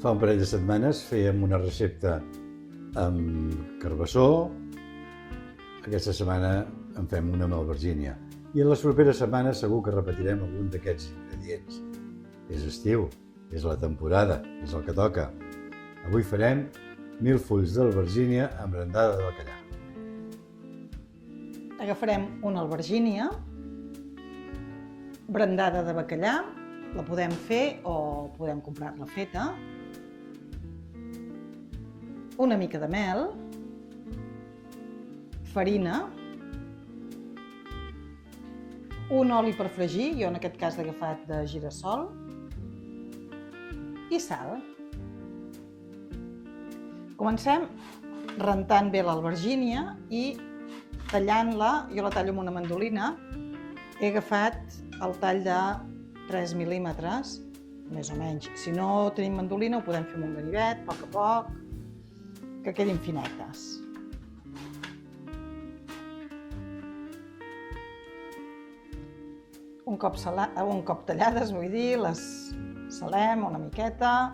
Fa un parell de setmanes fèiem una recepta amb carbassó. Aquesta setmana en fem una amb albergínia. I en les properes setmanes segur que repetirem algun d'aquests ingredients. És estiu, és la temporada, és el que toca. Avui farem 1000 fulls d'albergínia amb brandada de bacallà. Agafarem una albergínia brandada de bacallà, la podem fer o podem comprar-la feta, una mica de mel, farina, un oli per fregir, jo en aquest cas he agafat de girassol, i sal. Comencem rentant bé l'albergínia i tallant-la. Jo la tallo amb una mandolina. He agafat el tall de 3 mil·límetres, més o menys. Si no tenim mandolina ho podem fer amb un ganivet, a poc, que quedin finetes. Un cop tallades, vull dir, les salem una miqueta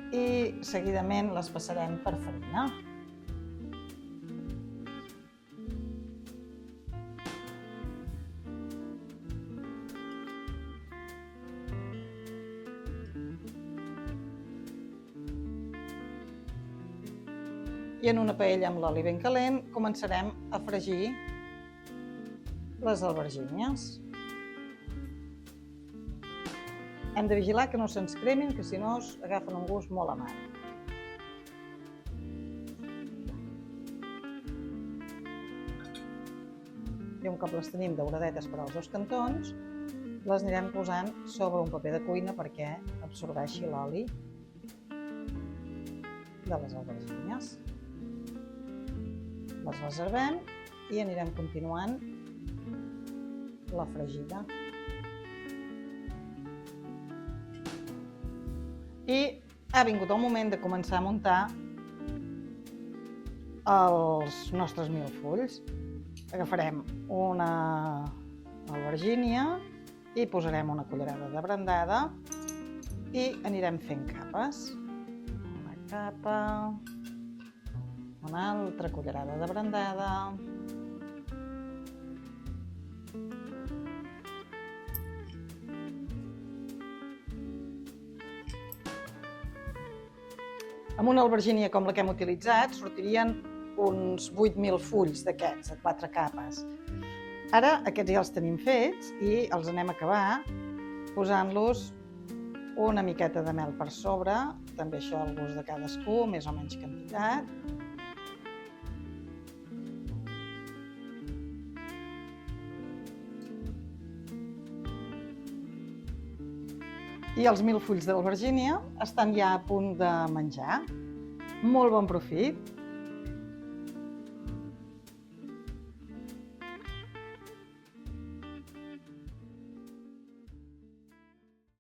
i seguidament les passarem per farina. I en una paella amb l'oli ben calent començarem a fregir les albergínies. Hem de vigilar que no se'ns cremin, que si no agafen un gust molt amarg. I un cop les tenim dauradetes per als dos cantons, les anirem posant sobre un paper de cuina perquè absorbeixi l'oli de les albergínies. Les reservem i anirem continuant la fregida. I ha vingut el moment de començar a muntar els nostres 1000 fulls. Agafarem una albergínia i posarem una cullerada de brandada i anirem fent capes. Una capa, una altra cullerada de brandada, amb una albergínia com la que hem utilitzat sortirien uns 8.000 fulls d'aquests, de 4 capes. Ara aquests ja els tenim fets i els anem a acabar posant-los una miqueta de mel per sobre, també això al gust de cadascú, més o menys quantitat. I els 1000 fulls d'albergínia estan ja a punt de menjar. Molt bon profit!